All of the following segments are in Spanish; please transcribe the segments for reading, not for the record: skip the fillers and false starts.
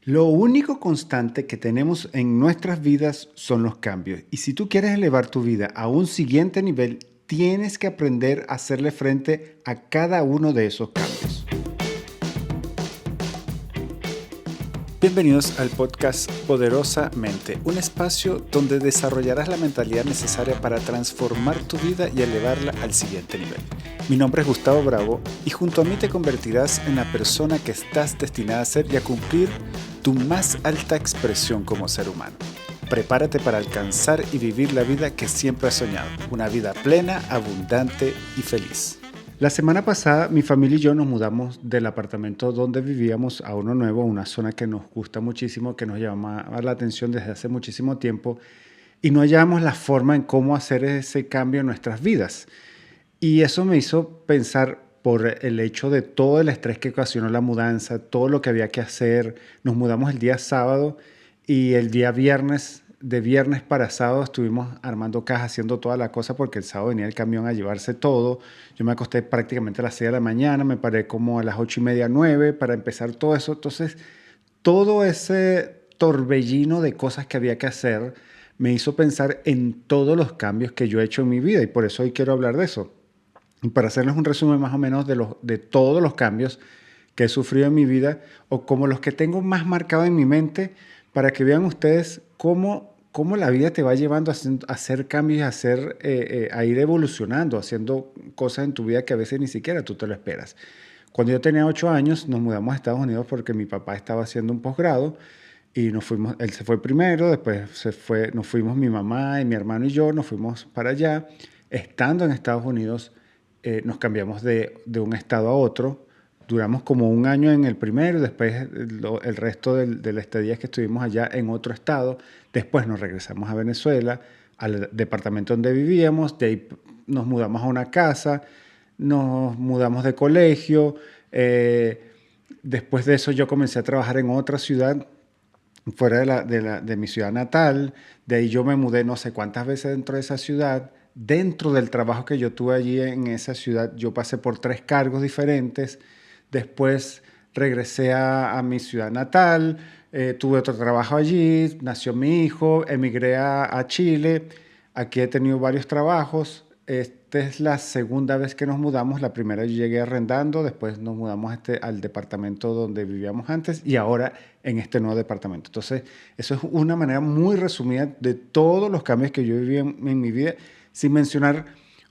Lo único constante que tenemos en nuestras vidas son los cambios. Y si tú quieres elevar tu vida a un siguiente nivel, tienes que aprender a hacerle frente a cada uno de esos cambios. Bienvenidos al podcast Poderosamente, un espacio donde desarrollarás la mentalidad necesaria para transformar tu vida y elevarla al siguiente nivel. Mi nombre es Gustavo Bravo y junto a mí te convertirás en la persona que estás destinada a ser y a cumplir tu más alta expresión como ser humano. Prepárate para alcanzar y vivir la vida que siempre has soñado, una vida plena, abundante y feliz. La semana pasada mi familia y yo nos mudamos del apartamento donde vivíamos a uno nuevo, una zona que nos gusta muchísimo, que nos llamaba la atención desde hace muchísimo tiempo y no hallábamos la forma en cómo hacer ese cambio en nuestras vidas. Y eso me hizo pensar por el hecho de todo el estrés que ocasionó la mudanza, todo lo que había que hacer. Nos mudamos el día sábado y el día viernes, de viernes para sábado, estuvimos armando cajas, haciendo toda la cosa porque el sábado venía el camión a llevarse todo. Yo me acosté prácticamente a las 6 de la mañana, me paré como a las 8:30, 9 para empezar todo eso. Entonces, todo ese torbellino de cosas que había que hacer me hizo pensar en todos los cambios que yo he hecho en mi vida y por eso hoy quiero hablar de eso. Y para hacerles un resumen más o menos de todos los cambios que he sufrido en mi vida o como los que tengo más marcados en mi mente para que vean ustedes cómo la vida te va llevando a hacer cambios, a ir evolucionando, haciendo cosas en tu vida que a veces ni siquiera tú te lo esperas. Cuando yo tenía 8 años nos mudamos a Estados Unidos porque mi papá estaba haciendo un posgrado y nos fuimos, él se fue primero, después nos fuimos mi mamá y mi hermano y yo, nos fuimos para allá. Estando en Estados Unidos, nos cambiamos de un estado a otro. Duramos como un año en el primero, después el resto del estadía que estuvimos allá en otro estado. Después nos regresamos a Venezuela, al departamento donde vivíamos. De ahí nos mudamos a una casa, nos mudamos de colegio. Después de eso yo comencé a trabajar en otra ciudad fuera de mi ciudad natal. De ahí yo me mudé no sé cuántas veces dentro de esa ciudad. Dentro del trabajo que yo tuve allí en esa ciudad, yo pasé por 3 cargos diferentes. Después regresé a mi ciudad natal, tuve otro trabajo allí, nació mi hijo, emigré a Chile. Aquí he tenido varios trabajos. Esta es la segunda vez que nos mudamos. La primera yo llegué arrendando, después nos mudamos al departamento donde vivíamos antes y ahora en este nuevo departamento. Entonces, eso es una manera muy resumida de todos los cambios que yo viví en mi vida, sin mencionar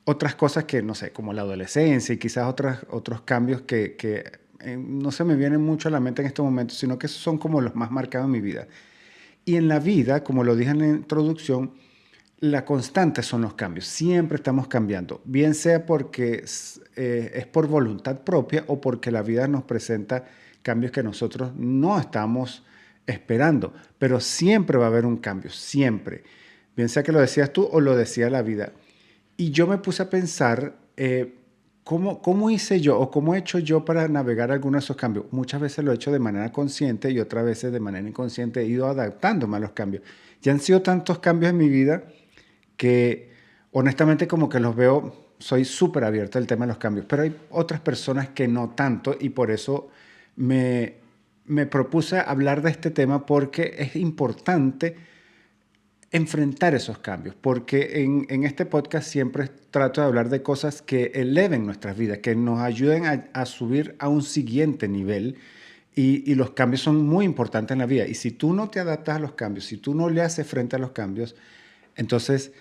otras cosas que, no sé, como la adolescencia y quizás otros cambios que no se me vienen mucho a la mente en estos momentos, sino que son como los más marcados en mi vida. Y en la vida, como lo dije en la introducción, la constante son los cambios. Siempre estamos cambiando, bien sea porque es por voluntad propia o porque la vida nos presenta cambios que nosotros no estamos esperando. Pero siempre va a haber un cambio, siempre. Bien sea que lo decías tú o lo decía la vida. Y yo me puse a pensar, ¿cómo hice yo o cómo he hecho yo para navegar algunos de esos cambios? Muchas veces lo he hecho de manera consciente y otras veces de manera inconsciente he ido adaptándome a los cambios. Ya han sido tantos cambios en mi vida que honestamente como que los veo, soy súper abierto al tema de los cambios, pero hay otras personas que no tanto y por eso me, me propuse hablar de este tema porque es importante enfrentar esos cambios, porque en este podcast siempre trato de hablar de cosas que eleven nuestras vidas, que nos ayuden a subir a un siguiente nivel y los cambios son muy importantes en la vida. Y si tú no te adaptas a los cambios, si tú no le haces frente a los cambios, entonces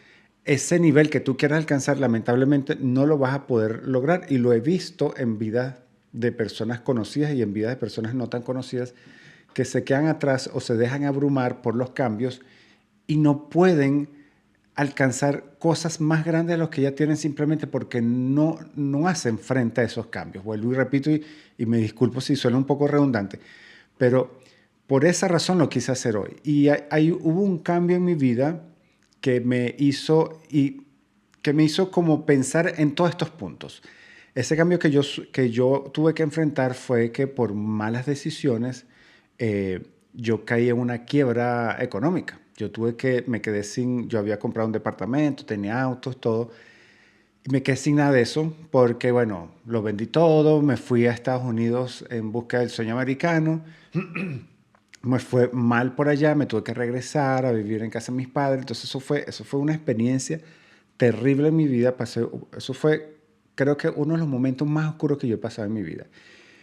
ese nivel que tú quieras alcanzar, lamentablemente no lo vas a poder lograr. Y lo he visto en vidas de personas conocidas y en vidas de personas no tan conocidas que se quedan atrás o se dejan abrumar por los cambios y no pueden alcanzar cosas más grandes de los que ya tienen simplemente porque no hacen frente a esos cambios. Vuelvo y repito y me disculpo si suena un poco redundante, pero por esa razón lo quise hacer hoy. Y hubo un cambio en mi vida que me hizo como pensar en todos estos puntos. Ese cambio que yo tuve que enfrentar fue que por malas decisiones yo caí en una quiebra económica. Me quedé yo había comprado un departamento, tenía autos, todo, y me quedé sin nada de eso porque, bueno, lo vendí todo, me fui a Estados Unidos en busca del sueño americano me fue mal por allá, me tuve que regresar a vivir en casa de mis padres. Entonces eso fue una experiencia terrible en mi vida. Eso fue, creo que uno de los momentos más oscuros que yo he pasado en mi vida.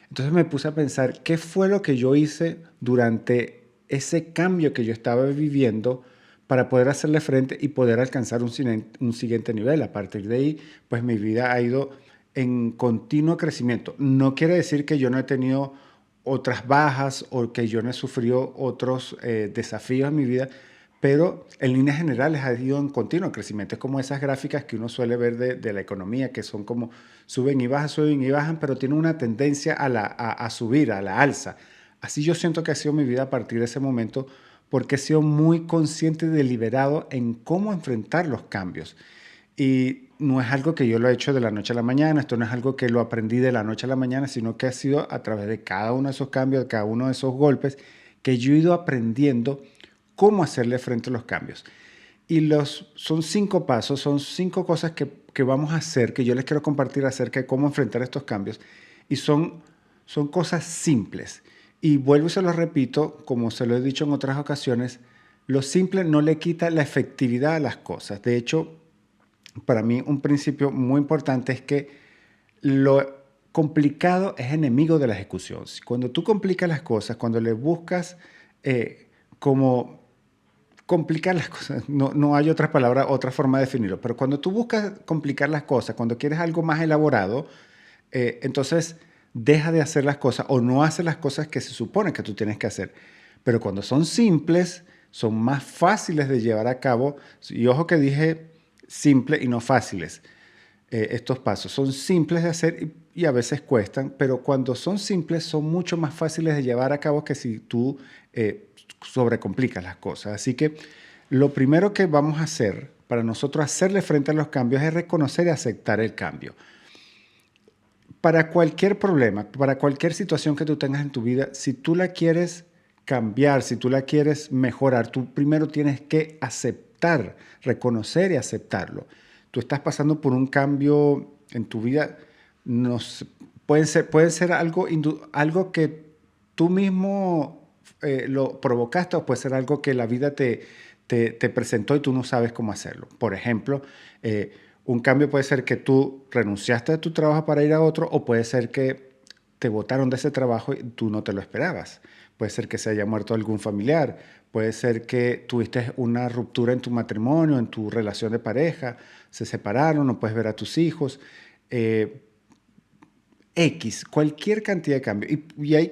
Entonces me puse a pensar qué fue lo que yo hice durante ese cambio que yo estaba viviendo para poder hacerle frente y poder alcanzar un siguiente nivel. A partir de ahí, pues mi vida ha ido en continuo crecimiento. No quiere decir que yo no he tenido otras bajas o que yo no he sufrido otros desafíos en mi vida, pero en líneas generales ha ido en continuo crecimiento. Es como esas gráficas que uno suele ver de la economía, que son como suben y bajan, pero tienen una tendencia a subir, a la alza. Así yo siento que ha sido mi vida a partir de ese momento, porque he sido muy consciente y deliberado en cómo enfrentar los cambios. Y no es algo que yo lo he hecho de la noche a la mañana, esto no es algo que lo aprendí de la noche a la mañana, sino que ha sido a través de cada uno de esos cambios, de cada uno de esos golpes, que yo he ido aprendiendo cómo hacerle frente a los cambios. Y son 5 pasos, son 5 cosas que vamos a hacer, que yo les quiero compartir acerca de cómo enfrentar estos cambios. Y son cosas simples. Y vuelvo y se lo repito, como se lo he dicho en otras ocasiones, lo simple no le quita la efectividad a las cosas. De hecho, para mí un principio muy importante es que lo complicado es enemigo de la ejecución. Cuando tú complicas las cosas, cuando le buscas como complicar las cosas, no hay otra palabra, otra forma de definirlo, pero cuando tú buscas complicar las cosas, cuando quieres algo más elaborado, entonces deja de hacer las cosas o no hace las cosas que se supone que tú tienes que hacer. Pero cuando son simples, son más fáciles de llevar a cabo. Y ojo que dije simple y no fáciles. Estos pasos son simples de hacer y a veces cuestan, pero cuando son simples son mucho más fáciles de llevar a cabo que si tú sobrecomplicas las cosas. Así que lo primero que vamos a hacer para nosotros hacerle frente a los cambios es reconocer y aceptar el cambio. Para cualquier problema, para cualquier situación que tú tengas en tu vida, si tú la quieres cambiar, si tú la quieres mejorar, tú primero tienes que aceptar, reconocer y aceptarlo. Tú estás pasando por un cambio en tu vida, no sé, puede ser algo que tú mismo lo provocaste o puede ser algo que la vida te presentó y tú no sabes cómo hacerlo. Por ejemplo, un cambio puede ser que tú renunciaste a tu trabajo para ir a otro o puede ser que te botaron de ese trabajo y tú no te lo esperabas. Puede ser que se haya muerto algún familiar, puede ser que tuviste una ruptura en tu matrimonio, en tu relación de pareja, se separaron, no puedes ver a tus hijos. X, cualquier cantidad de cambios. Y hay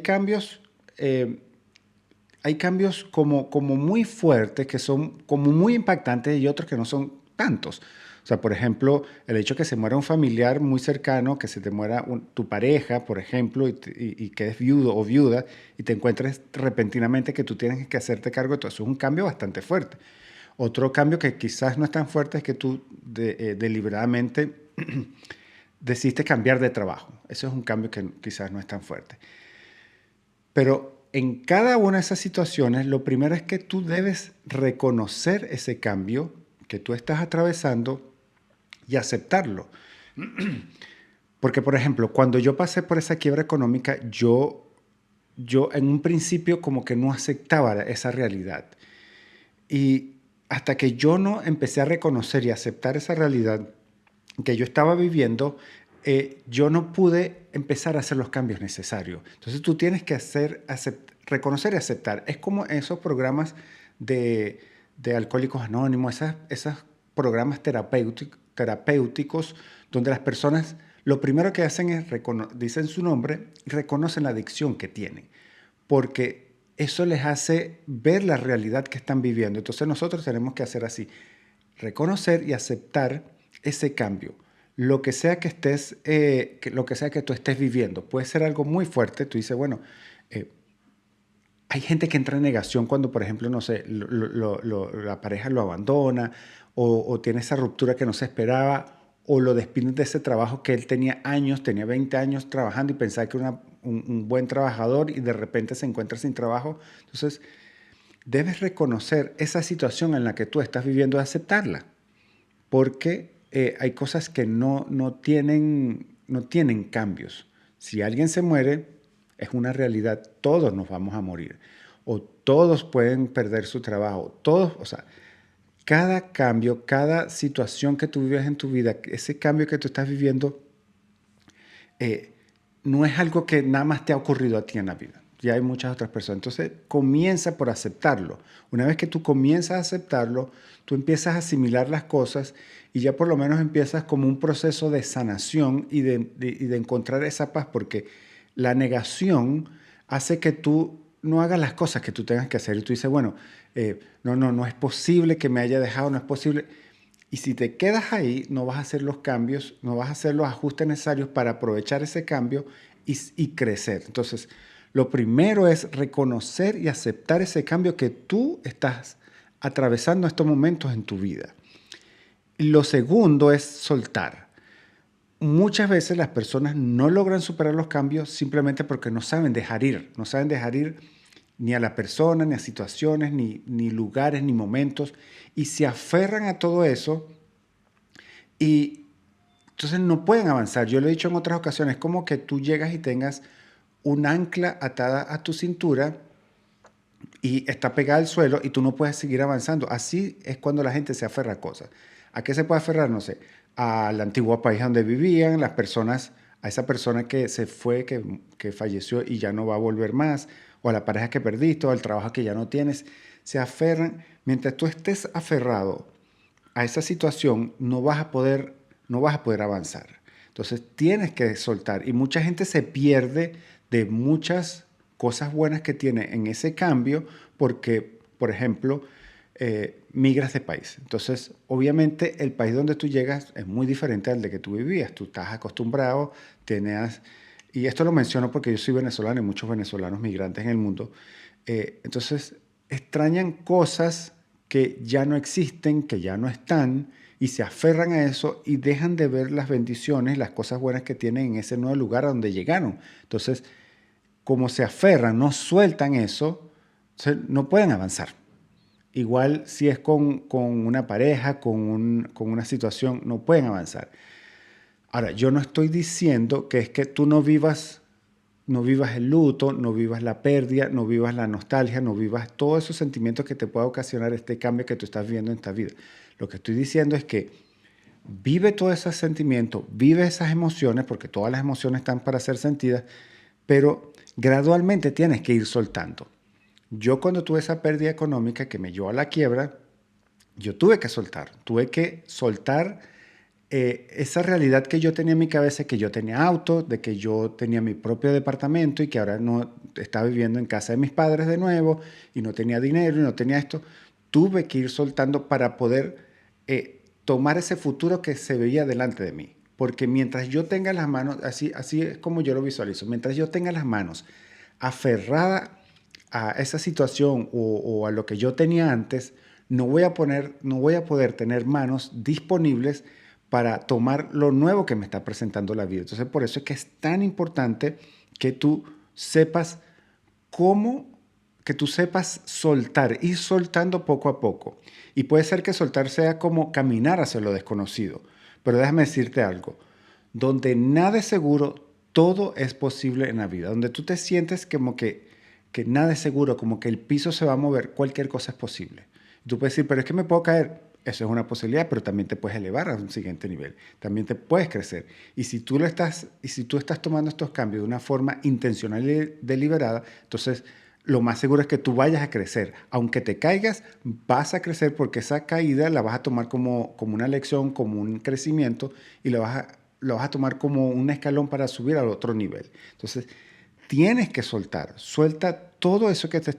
cambios como muy fuertes, que son como muy impactantes y otros que no son tantos. O sea, por ejemplo, el hecho de que se muera un familiar muy cercano, que se te muera tu pareja, por ejemplo, y quedes viudo o viuda y te encuentres repentinamente que tú tienes que hacerte cargo de todo eso, es un cambio bastante fuerte. Otro cambio que quizás no es tan fuerte es que tú deliberadamente decidiste cambiar de trabajo. Eso es un cambio que quizás no es tan fuerte. Pero en cada una de esas situaciones, lo primero es que tú debes reconocer ese cambio que tú estás atravesando y aceptarlo. Porque, por ejemplo, cuando yo pasé por esa quiebra económica, yo en un principio como que no aceptaba esa realidad. Y hasta que yo no empecé a reconocer y aceptar esa realidad que yo estaba viviendo, yo no pude empezar a hacer los cambios necesarios. Entonces tú tienes que reconocer y aceptar. Es como esos programas de Alcohólicos Anónimos, esos programas terapéuticos donde las personas lo primero que hacen es dicen su nombre y reconocen la adicción que tienen, porque eso les hace ver la realidad que están viviendo. Entonces nosotros tenemos que hacer así, reconocer y aceptar ese cambio. Lo que sea que lo que sea que tú estés viviendo, puede ser algo muy fuerte. Tú dices, bueno, eh, hay gente que entra en negación cuando, por ejemplo, no sé, la pareja lo abandona o tiene esa ruptura que no se esperaba o lo despiden de ese trabajo que él tenía años, tenía 20 años trabajando y pensaba que era un buen trabajador y de repente se encuentra sin trabajo. Entonces, debes reconocer esa situación en la que tú estás viviendo y aceptarla, porque hay cosas que no tienen cambios. Si alguien se muere, es una realidad, todos nos vamos a morir. o todos pueden perder su trabajo. Todos, o sea, cada cambio, cada situación que tú vives en tu vida, ese cambio que tú estás viviendo, eh, no es algo que nada más te ha ocurrido a ti en la vida. Ya hay muchas otras personas. Entonces, comienza por aceptarlo. Una vez que tú comienzas a aceptarlo, tú empiezas a asimilar las cosas y ya por lo menos empiezas como un proceso de sanación y de encontrar esa paz, porque la negación hace que tú no hagas las cosas que tú tengas que hacer. Y tú dices, bueno, no es posible que me haya dejado, no es posible. Y si te quedas ahí, no vas a hacer los cambios, no vas a hacer los ajustes necesarios para aprovechar ese cambio y crecer. Entonces, lo primero es reconocer y aceptar ese cambio que tú estás atravesando en estos momentos en tu vida. Y lo segundo es soltar. Muchas veces las personas no logran superar los cambios simplemente porque no saben dejar ir. No saben dejar ir ni a la persona, ni a situaciones, ni lugares, ni momentos. Y se aferran a todo eso y entonces no pueden avanzar. Yo lo he dicho en otras ocasiones, como que tú llegas y tengas un ancla atada a tu cintura y está pegada al suelo y tú no puedes seguir avanzando. Así es cuando la gente se aferra a cosas. ¿A qué se puede aferrar? No sé, al antiguo país donde vivían, las personas, a esa persona que se fue, que falleció y ya no va a volver más, o a la pareja que perdiste, o al trabajo que ya no tienes. Se aferran. Mientras tú estés aferrado a esa situación, no vas a poder avanzar. Entonces tienes que soltar. Y mucha gente se pierde de muchas cosas buenas que tiene en ese cambio porque, por ejemplo, migras de país. Entonces, obviamente, el país donde tú llegas es muy diferente al de que tú vivías. Tú estás acostumbrado, tenías... Y esto lo menciono porque yo soy venezolano y muchos venezolanos migrantes en el mundo. Entonces, extrañan cosas que ya no existen, que ya no están, y se aferran a eso y dejan de ver las bendiciones, las cosas buenas que tienen en ese nuevo lugar a donde llegaron. Entonces, como se aferran, no sueltan eso, no pueden avanzar. Igual si es con una pareja, con una situación, no pueden avanzar. Ahora, yo no estoy diciendo que es que tú no vivas el luto, no vivas la pérdida, no vivas la nostalgia, no vivas todos esos sentimientos que te pueda ocasionar este cambio que tú estás viviendo en esta vida. Lo que estoy diciendo es que vive todos esos sentimientos, vive esas emociones, porque todas las emociones están para ser sentidas, pero gradualmente tienes que ir soltando. Yo cuando tuve esa pérdida económica que me llevó a la quiebra, yo tuve que soltar esa realidad que yo tenía en mi cabeza, que yo tenía auto, de que yo tenía mi propio departamento y que ahora no estaba viviendo en casa de mis padres de nuevo y no tenía dinero y no tenía esto. Tuve que ir soltando para poder tomar ese futuro que se veía delante de mí. Porque mientras yo tenga las manos, así es como yo lo visualizo, mientras yo tenga las manos aferrada a esa situación o a lo que yo tenía antes, no voy a poder tener manos disponibles para tomar lo nuevo que me está presentando la vida. Entonces, por eso es que es tan importante que tú sepas cómo, que tú sepas soltar, ir soltando poco a poco. Y puede ser que soltar sea como caminar hacia lo desconocido. Pero déjame decirte algo, donde nada es seguro, todo es posible en la vida. Donde tú te sientes como que nada es seguro, como que el piso se va a mover, cualquier cosa es posible. Tú puedes decir, pero es que me puedo caer. Eso es una posibilidad, pero también te puedes elevar a un siguiente nivel. También te puedes crecer. Y si tú estás tomando estos cambios de una forma intencional y deliberada, entonces lo más seguro es que tú vayas a crecer. Aunque te caigas, vas a crecer porque esa caída la vas a tomar como una lección, como un crecimiento y lo vas a tomar como un escalón para subir al otro nivel. Entonces, tienes que soltar. Suelta todo eso que te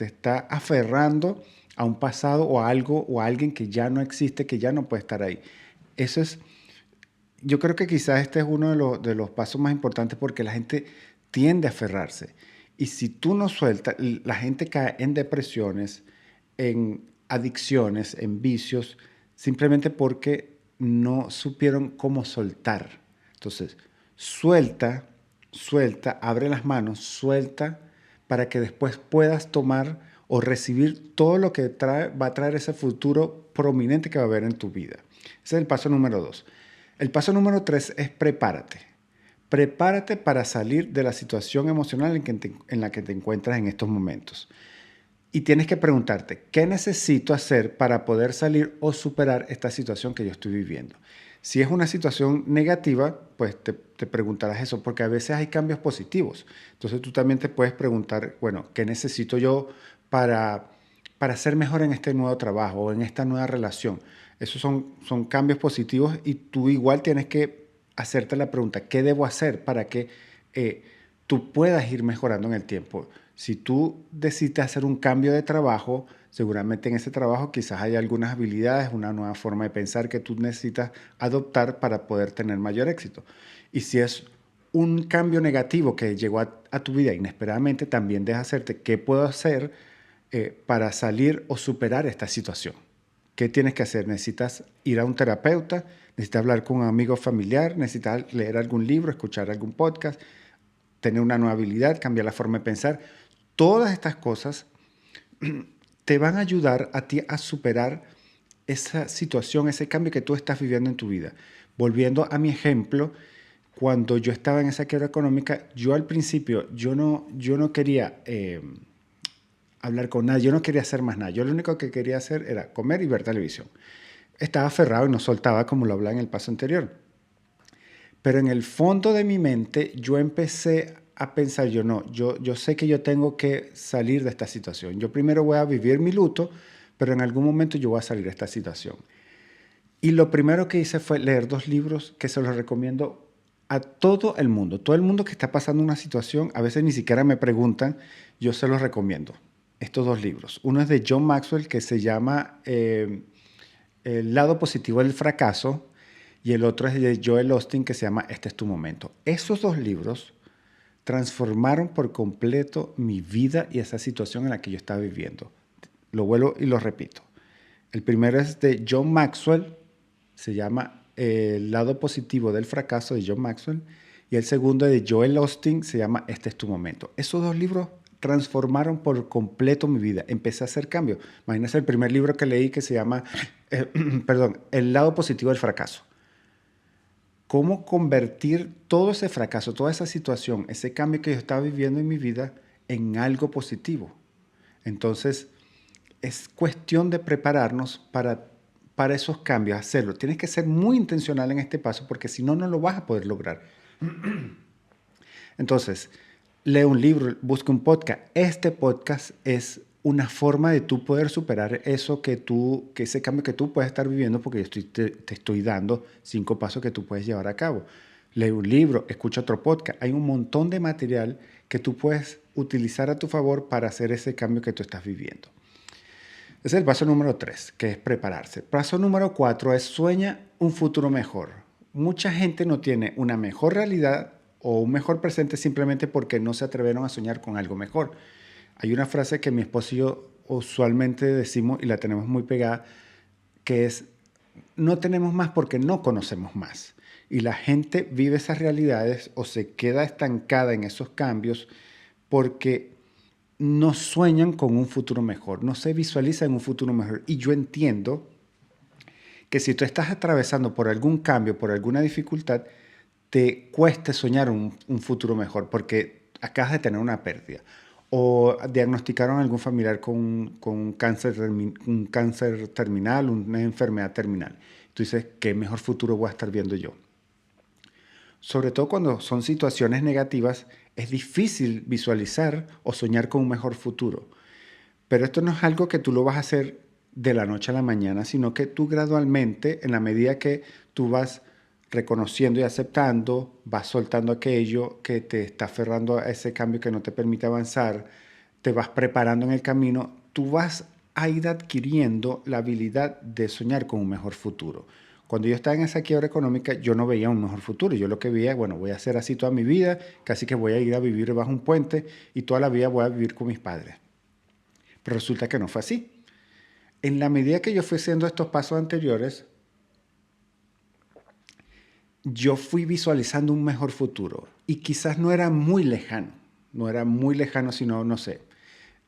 está aferrando a un pasado o a algo o a alguien que ya no existe, que ya no puede estar ahí. Eso es, yo creo que quizás este es uno de los pasos más importantes porque la gente tiende a aferrarse. Y si tú no sueltas, la gente cae en depresiones, en adicciones, en vicios, simplemente porque no supieron cómo soltar. Entonces, suelta, suelta, abre las manos, suelta para que después puedas tomar o recibir todo lo que va a traer ese futuro prominente que va a haber en tu vida. Ese es el paso número 2. El paso número 3 es prepárate. Prepárate para salir de la situación emocional en la que te encuentras en estos momentos. Y tienes que preguntarte, ¿qué necesito hacer para poder salir o superar esta situación que yo estoy viviendo? Si es una situación negativa, pues te preguntarás eso, porque a veces hay cambios positivos. Entonces tú también te puedes preguntar, bueno, ¿qué necesito yo para, para ser mejor en este nuevo trabajo o en esta nueva relación? Esos son cambios positivos y tú igual tienes que hacerte la pregunta, ¿qué debo hacer para que tú puedas ir mejorando en el tiempo? Si tú decides hacer un cambio de trabajo, seguramente en ese trabajo quizás hay algunas habilidades, una nueva forma de pensar que tú necesitas adoptar para poder tener mayor éxito. Y si es un cambio negativo que llegó a tu vida inesperadamente, también deja hacerte qué puedo hacer para salir o superar esta situación. ¿Qué tienes que hacer? ¿Necesitas ir a un terapeuta? ¿Necesitas hablar con un amigo familiar? ¿Necesitas leer algún libro, escuchar algún podcast, tener una nueva habilidad, cambiar la forma de pensar? Todas estas cosas te van a ayudar a ti a superar esa situación, ese cambio que tú estás viviendo en tu vida. Volviendo a mi ejemplo, cuando yo estaba en esa quiebra económica, yo al principio, yo no quería hablar con nadie, yo no quería hacer más nada. Yo lo único que quería hacer era comer y ver televisión. Estaba aferrado y no soltaba como lo hablaba en el paso anterior. Pero en el fondo de mi mente yo empecé a pensar, yo sé que yo tengo que salir de esta situación. Yo primero voy a vivir mi luto, pero en algún momento yo voy a salir de esta situación. Y lo primero que hice fue leer 2 libros que se los recomiendo a todo el mundo. Todo el mundo que está pasando una situación, a veces ni siquiera me preguntan, yo se los recomiendo. Estos 2 libros. Uno es de John Maxwell que se llama El lado positivo del fracaso y el otro es de Joel Osteen que se llama Este es tu momento. Esos 2 libros transformaron por completo mi vida y esa situación en la que yo estaba viviendo. Lo vuelvo y lo repito. El primero es de John Maxwell, se llama El lado positivo del fracaso de John Maxwell, y el segundo de Joel Osteen se llama Este es tu momento. Esos 2 libros transformaron por completo mi vida. Empecé a hacer cambios. Imagínense el primer libro que leí que se llama, perdón, El lado positivo del fracaso. Cómo convertir todo ese fracaso, toda esa situación, ese cambio que yo estaba viviendo en mi vida en algo positivo. Entonces, es cuestión de prepararnos para esos cambios, hacerlo. Tienes que ser muy intencional en este paso porque si no, no lo vas a poder lograr. Entonces, lee un libro, busca un podcast. Este podcast es una forma de tú poder superar eso que ese cambio que tú puedes estar viviendo porque yo te estoy dando 5 pasos que tú puedes llevar a cabo. Lee un libro, escucha otro podcast. Hay un montón de material que tú puedes utilizar a tu favor para hacer ese cambio que tú estás viviendo. Ese es el paso número 3, que es prepararse. Paso número 4 es sueña un futuro mejor. Mucha gente no tiene una mejor realidad o un mejor presente simplemente porque no se atrevieron a soñar con algo mejor. Hay una frase que mi esposo y yo usualmente decimos y la tenemos muy pegada, que es, no tenemos más porque no conocemos más. Y la gente vive esas realidades o se queda estancada en esos cambios porque no sueñan con un futuro mejor, no se visualizan un futuro mejor. Y yo entiendo que si tú estás atravesando por algún cambio, por alguna dificultad, te cueste soñar un futuro mejor porque acabas de tener una pérdida. O diagnosticaron a algún familiar con un cáncer terminal, una enfermedad terminal. Tú dices, ¿qué mejor futuro voy a estar viendo yo? Sobre todo cuando son situaciones negativas, es difícil visualizar o soñar con un mejor futuro. Pero esto no es algo que tú lo vas a hacer de la noche a la mañana, sino que tú gradualmente, en la medida que tú vas reconociendo y aceptando, vas soltando aquello que te está aferrando a ese cambio que no te permite avanzar, te vas preparando en el camino, tú vas a ir adquiriendo la habilidad de soñar con un mejor futuro. Cuando yo estaba en esa quiebra económica, yo no veía un mejor futuro. Yo lo que veía, bueno, voy a hacer así toda mi vida, casi que voy a ir a vivir bajo un puente y toda la vida voy a vivir con mis padres. Pero resulta que no fue así. En la medida que yo fui haciendo estos pasos anteriores, yo fui visualizando un mejor futuro. Y quizás no era muy lejano. No era muy lejano, sino, no sé,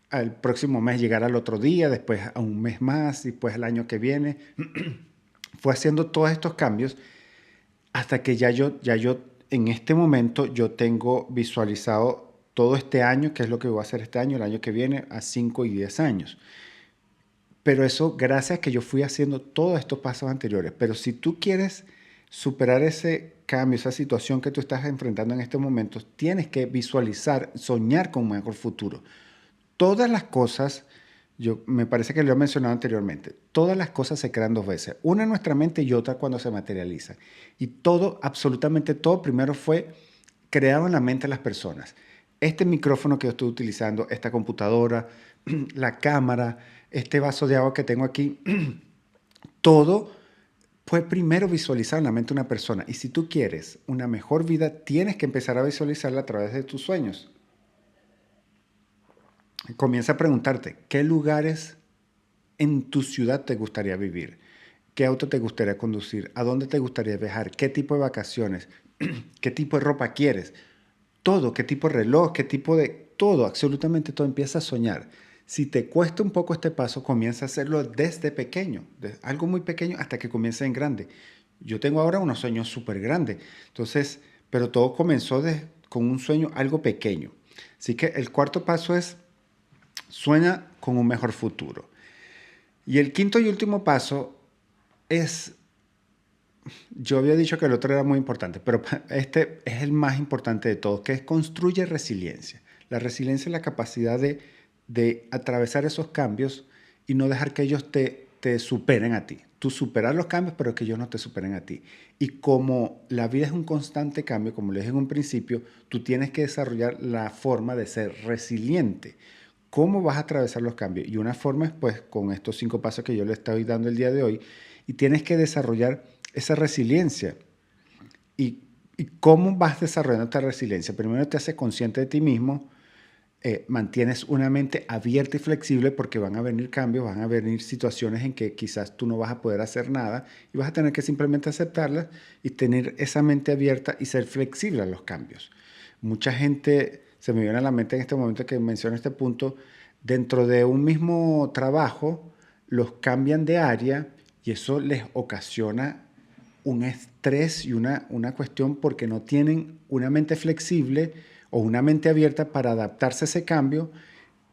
al próximo mes llegar al otro día, después a un mes más, después al año que viene. Fue haciendo todos estos cambios hasta que ya yo en este momento yo tengo visualizado todo este año, qué es lo que voy a hacer este año, el año que viene, a 5 y 10 años. Pero eso gracias a que yo fui haciendo todos estos pasos anteriores. Pero si tú quieres superar ese cambio, esa situación que tú estás enfrentando en estos momentos, tienes que visualizar, soñar con un mejor futuro. Todas las cosas, me parece que lo he mencionado anteriormente, todas las cosas se crean dos veces, una en nuestra mente y otra cuando se materializa. Y todo, absolutamente todo, primero fue creado en la mente de las personas. Este micrófono que yo estoy utilizando, esta computadora, la cámara, este vaso de agua que tengo aquí, todo fue primero visualizado en la mente de una persona. Y si tú quieres una mejor vida, tienes que empezar a visualizarla a través de tus sueños. Comienza a preguntarte, ¿qué lugares en tu ciudad te gustaría vivir? ¿Qué auto te gustaría conducir? ¿A dónde te gustaría viajar? ¿Qué tipo de vacaciones? ¿Qué tipo de ropa quieres? Todo, qué tipo de reloj, qué tipo de... Todo, absolutamente todo. Empieza a soñar. Si te cuesta un poco este paso, comienza a hacerlo desde pequeño, algo muy pequeño hasta que comience en grande. Yo tengo ahora unos sueños súper grandes, entonces, pero todo comenzó con un sueño algo pequeño. Así que el cuarto paso es sueña con un mejor futuro. Y el quinto y último paso es, yo había dicho que el otro era muy importante, pero este es el más importante de todos, que es construye resiliencia. La resiliencia es la capacidad de atravesar esos cambios y no dejar que ellos te superen a ti. Tú superar los cambios, pero que ellos no te superen a ti. Y como la vida es un constante cambio, como le dije en un principio, tú tienes que desarrollar la forma de ser resiliente. ¿Cómo vas a atravesar los cambios? Y una forma es pues con estos 5 pasos que yo le estoy dando el día de hoy y tienes que desarrollar esa resiliencia. ¿Y, y cómo vas desarrollando esta resiliencia? Primero te haces consciente de ti mismo, mantienes una mente abierta y flexible porque van a venir cambios, van a venir situaciones en que quizás tú no vas a poder hacer nada y vas a tener que simplemente aceptarlas y tener esa mente abierta y ser flexible a los cambios. Mucha gente, se me viene a la mente en este momento que menciono este punto, dentro de un mismo trabajo los cambian de área y eso les ocasiona un estrés y una cuestión porque no tienen una mente flexible o una mente abierta para adaptarse a ese cambio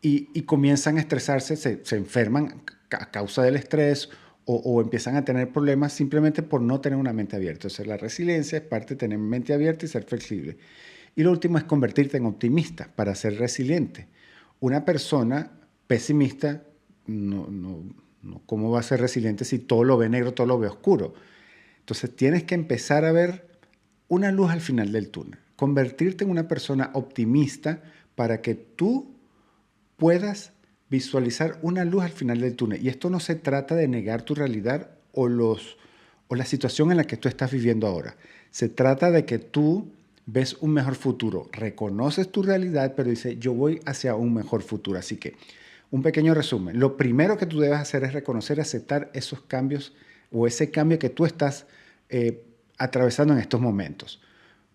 y comienzan a estresarse, se enferman a causa del estrés o empiezan a tener problemas simplemente por no tener una mente abierta. Entonces la resiliencia es parte de tener mente abierta y ser flexible. Y lo último es convertirte en optimista para ser resiliente. Una persona pesimista ¿cómo va a ser resiliente si todo lo ve negro, todo lo ve oscuro? Entonces tienes que empezar a ver una luz al final del túnel, convertirte en una persona optimista para que tú puedas visualizar una luz al final del túnel. Y esto no se trata de negar tu realidad o la situación en la que tú estás viviendo ahora. Se trata de que tú ves un mejor futuro, reconoces tu realidad, pero dices, yo voy hacia un mejor futuro. Así que, un pequeño resumen. Lo primero que tú debes hacer es reconocer y aceptar esos cambios o ese cambio que tú estás atravesando en estos momentos.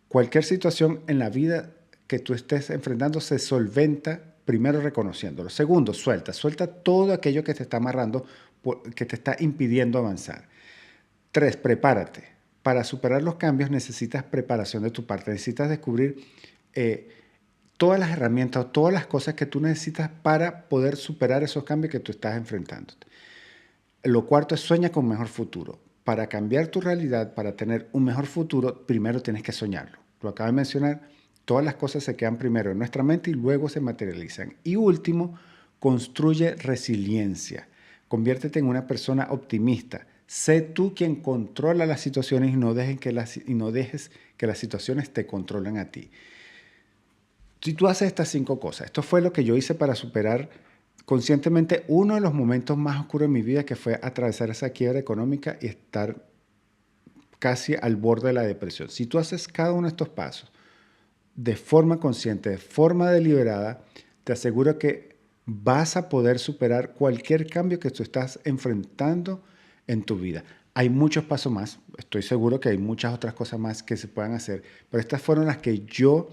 Cualquier situación en la vida que tú estés enfrentando se solventa primero reconociéndolo. Segundo, suelta todo aquello que te está amarrando, que te está impidiendo avanzar. Tres, prepárate. Para superar los cambios necesitas preparación de tu parte. Necesitas descubrir todas las herramientas o todas las cosas que tú necesitas para poder superar esos cambios que tú estás enfrentando. Lo cuarto es sueña con un mejor futuro. Para cambiar tu realidad, para tener un mejor futuro, primero tienes que soñarlo. Lo acabo de mencionar, todas las cosas se quedan primero en nuestra mente y luego se materializan. Y último, construye resiliencia. Conviértete en una persona optimista. Sé tú quien controla las situaciones y no dejes que las situaciones te controlen a ti. Si tú haces estas 5 cosas, esto fue lo que yo hice para superar conscientemente uno de los momentos más oscuros de mi vida, que fue atravesar esa quiebra económica y estar casi al borde de la depresión. Si tú haces cada uno de estos pasos de forma consciente, de forma deliberada, te aseguro que vas a poder superar cualquier cambio que tú estás enfrentando en tu vida. Hay muchos pasos más, estoy seguro que hay muchas otras cosas más que se puedan hacer, pero estas fueron las que yo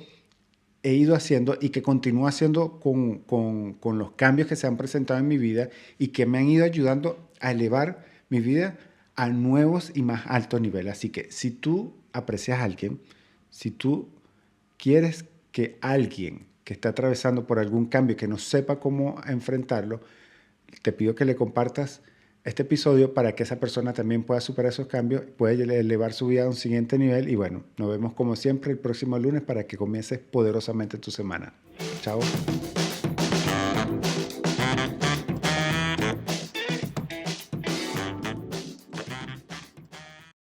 he ido haciendo y que continúo haciendo con los cambios que se han presentado en mi vida y que me han ido ayudando a elevar mi vida a nuevos y más altos niveles. Así que si tú aprecias a alguien, si tú quieres que alguien que está atravesando por algún cambio y que no sepa cómo enfrentarlo, te pido que le compartas este episodio para que esa persona también pueda superar esos cambios, pueda elevar su vida a un siguiente nivel. Y bueno, nos vemos como siempre el próximo lunes para que comiences poderosamente tu semana. Chao.